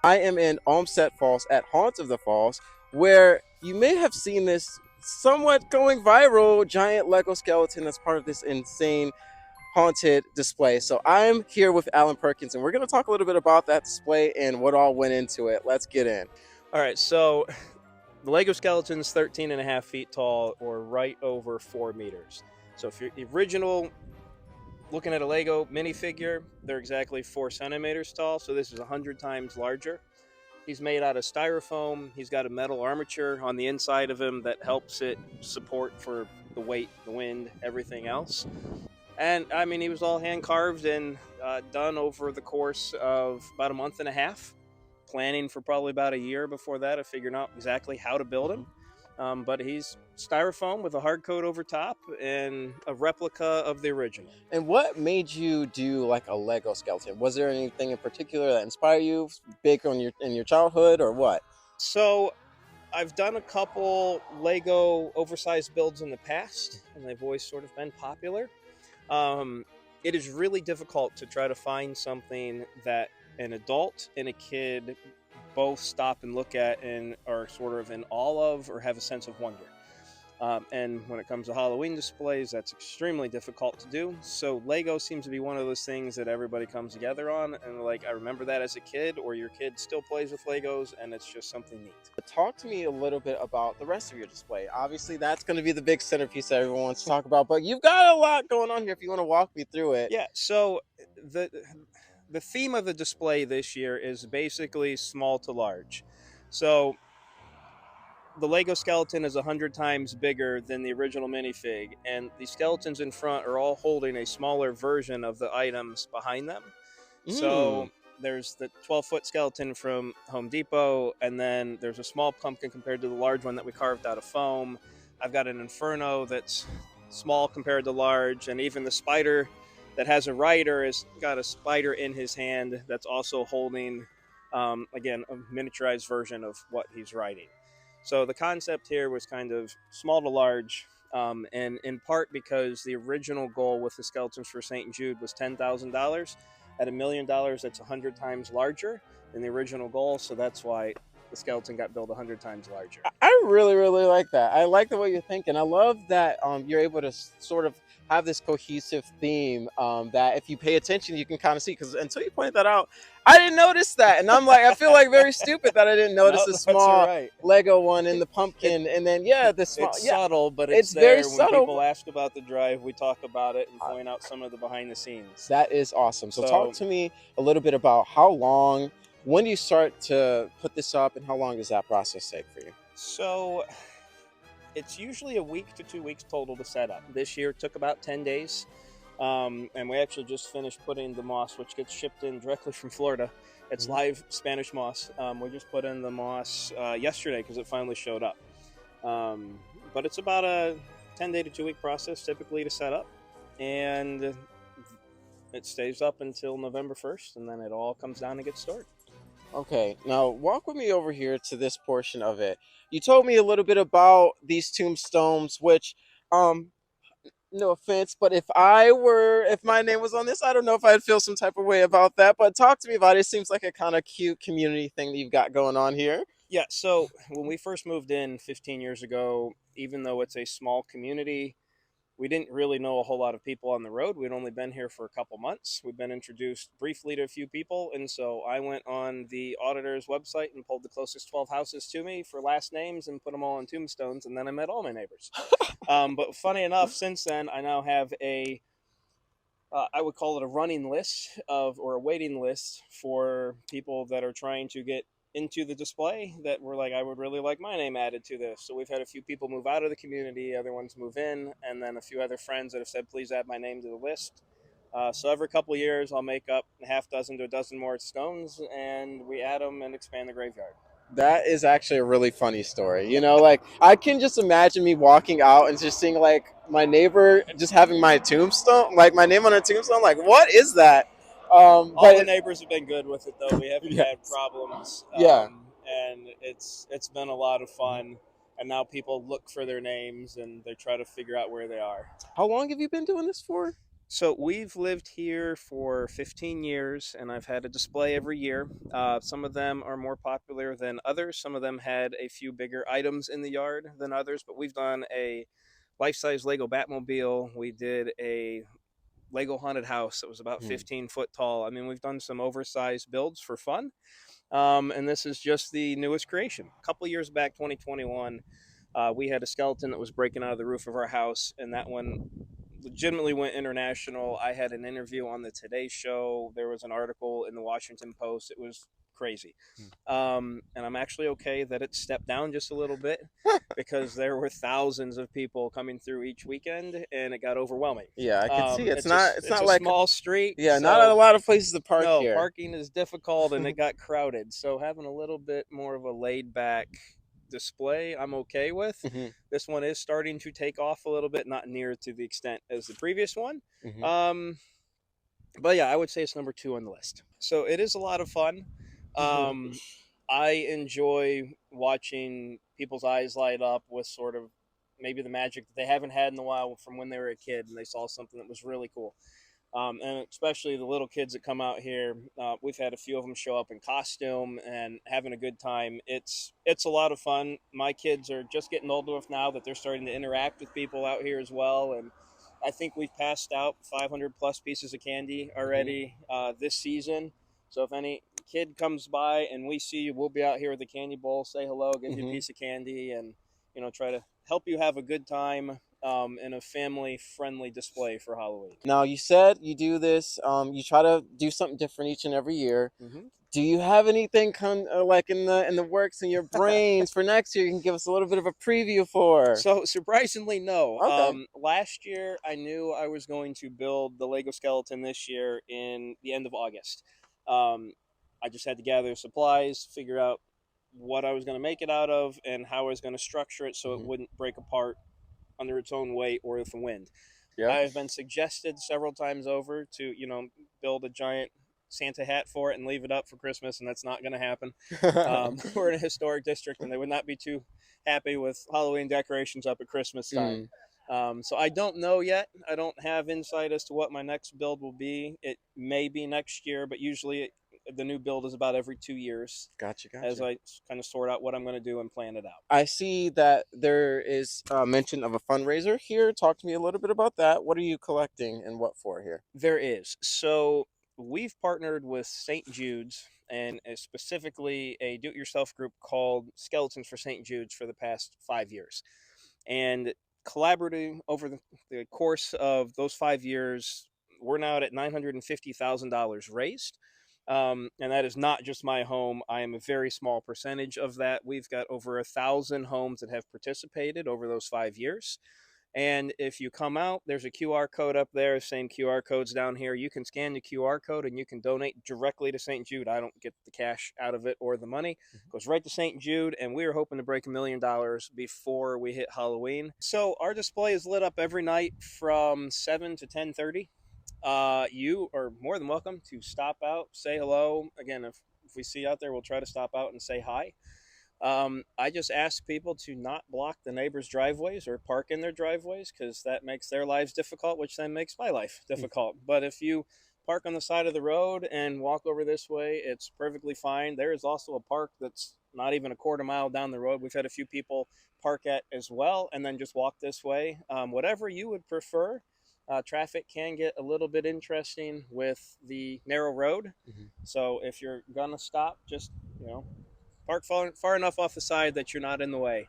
I am in Olmsted Falls at Haunt of the Falls, where you may have seen this somewhat going viral giant Lego skeleton that's part of this insane haunted display. So I'm here with Alan Perkins, and we're going to talk a little bit about that display and what all went into it. Let's get in. All right, so the Lego skeleton's 13 and a half feet tall, or right over 4 meters. So if you're the original, looking at a Lego minifigure, they're exactly 4 centimeters tall. So this is 100 times larger. He's made out of styrofoam. He's got a metal armature on the inside of him that helps it support for the weight, the wind, everything else. And I mean, he was all hand carved and done over the course of about a month and a half, planning for probably about a year before that of figuring out exactly how to build him. But he's styrofoam with a hard coat over top and a replica of the original. And what made you do like a Lego skeleton? Was there anything in particular that inspired you, big on your childhood, or what? So I've done a couple Lego oversized builds in the past, and they've always sort of been popular. Um, it is really difficult to try to find something that an adult and a kid both stop and look at and are sort of in awe of or have a sense of wonder. And when it comes to Halloween displays, that's extremely difficult to do. So Lego seems to be one of those things that everybody comes together on. And like, I remember that as a kid, or your kid still plays with Legos, and it's just something neat. Talk to me a little bit about the rest of your display. Obviously, that's going to be the big centerpiece that everyone wants to talk about, but you've got a lot going on here if you want to walk me through it. Yeah, so the the theme of the display this year is basically small to large. So the Lego skeleton is 100 times bigger than the original minifig, and the skeletons in front are all holding a smaller version of the items behind them. Mm. So there's the 12-foot skeleton from Home Depot, and then there's a small pumpkin compared to the large one that we carved out of foam. I've got an Inferno that's small compared to large, and even the spider that has a rider has got a spider in his hand that's also holding, again, a miniaturized version of what he's riding. So the concept here was kind of small to large, and in part because the original goal with the skeletons for St. Jude was $10,000. At $1 million, that's 100 times larger than the original goal, so that's why the skeleton got built 100 times larger. I really, really like that. I like the way you're thinking. I love that you're able to sort of have this cohesive theme that if you pay attention, you can kind of see. Because until you pointed that out, I didn't notice that. And I'm like, I feel like very stupid that I didn't notice No, the that's all small right. Lego one in the pumpkin. And then, yeah, the small. It's Yeah, subtle, but it's it's very there. When subtle. people ask about the drive, we talk about it and point out some of the behind the scenes. That is awesome. So, talk So, to me a little bit about how long, when do you start to put this up, and how long does that process take for you? so it's usually a week to 2 weeks total to set up. This year took about 10 days. And we actually just finished putting the moss, which gets shipped in directly from Florida. It's live Spanish moss. We just put in the moss yesterday because it finally showed up. But it's about a 10-day to 2 week process typically to set up. And it stays up until November 1st, and then it all comes down and gets stored. Okay, now walk with me over here to this portion of it. You told me a little bit about these tombstones, which, um, no offense, but if my name was on this, I don't know if I'd feel some type of way about that. But talk to me about it. It seems like a kind of cute community thing that you've got going on here. Yeah, so when we first moved in 15 years ago, even though it's a small community, we didn't really know a whole lot of people on the road. We'd only been here for a couple months. We've been introduced briefly to a few people. And so I went on the auditor's website and pulled the closest 12 houses to me for last names and put them all on tombstones. And then I met all my neighbors. But funny enough, since then, I now have I would call it a running list or a waiting list for people that are trying to get into the display that were like, I would really like my name added to this. So we've had a few people move out of the community, other ones move in, and then a few other friends that have said, please add my name to the list. So every couple of years, I'll make up a half dozen to a dozen more stones, and we add them and expand the graveyard. That is actually a really funny story. Like I can just imagine me walking out and just seeing like my neighbor just having my tombstone, like my name on a tombstone. Like, what is that? All the But neighbors have been good with it, though. We haven't yes, had problems, yeah. and it's been a lot of fun. And now people look for their names and they try to figure out where they are. How long have you been doing this for? So we've lived here for 15 years, and I've had a display every year. Some of them are more popular than others. Some of them had a few bigger items in the yard than others. But we've done a life-size Lego Batmobile. We did a Lego haunted house that was about Hmm. 15 foot tall. I mean, we've done some oversized builds for fun. And this is just the newest creation. A couple years back, 2021, we had a skeleton that was breaking out of the roof of our house, and that one legitimately went international. I had an interview on the Today Show. There was an article in the Washington Post. It was crazy. And I'm actually okay that it stepped down just a little bit because there were thousands of people coming through each weekend, and it got overwhelming. Yeah, I can see it's It's a not it's it's not a like small street, yeah, not a so lot of places to park no, here. parking is difficult and it got crowded. So having a little bit more of a laid back display, I'm okay with. Hmm. This one is starting to take off a little bit, not near to the extent as the previous one. Hmm. Um, but yeah, I would say it's number two on the list. So it is a lot of fun. Um, I enjoy watching people's eyes light up with sort of maybe the magic that they haven't had in a while from when they were a kid and they saw something that was really cool. And especially the little kids that come out here. We've had a few of them show up in costume and having a good time. It's a lot of fun. My kids are just getting old enough now that they're starting to interact with people out here as well. And I think we've passed out 500 plus pieces of candy Hmm. already this season. So if any kid comes by and we see you, we'll be out here with a candy bowl, say hello, give you a Hmm. piece of candy, and try to help you have a good time in a family friendly display for Halloween. Now you said you do this. You try to do something different each and every year. Hmm. Do you have anything like in the works in your brains for next year? You can give us a little bit of a preview for. So surprisingly, no. Okay. Last year, I knew I was going to build the Lego skeleton this year in the end of August. Um, I just had to gather supplies, figure out what I was going to make it out of, and how I was going to structure it so it Hmm. wouldn't break apart under its own weight or with the wind. Yeah. I've been suggested several times over to, build a giant Santa hat for it and leave it up for Christmas, and that's not going to happen. We're in a historic district, and they would not be too happy with Halloween decorations up at Christmas time. Mm. So I don't know yet. I don't have insight as to what my next build will be. It may be next year, but usually the new build is about every 2 years Gotcha. as Gotcha. I kind of sort out what I'm going to do and plan it out. I see that there is mention of a fundraiser here. Talk to me a little bit about that. What are you collecting and what for here? There is. So we've partnered with St. Jude's and specifically a do it yourself group called Skeletons for St. Jude's for the past 5 years. And collaborating over the course of those 5 years, we're now at $950,000 raised. And that is not just my home. I am a very small percentage of that. We've got over 1,000 homes that have participated over those 5 years. And if you come out, there's a QR code up there, same QR codes down here. You can scan the QR code and you can donate directly to St. Jude. I don't get the cash out of it or the money. It goes right to St. Jude, and we are hoping to break $1 million before we hit Halloween. So our display is lit up every night from 7 to 10:30. You are more than welcome to stop out, say hello. Again, if we see you out there, we'll try to stop out and say hi. I just ask people to not block the neighbors' driveways or park in their driveways because that makes their lives difficult, which then makes my life difficult. But if you park on the side of the road and walk over this way, it's perfectly fine. There is also a park that's not even a quarter mile down the road. We've had a few people park at as well and then just walk this way. Whatever you would prefer. Traffic can get a little bit interesting with the narrow road. Hmm. So if you're gonna stop, just park far enough off the side that you're not in the way.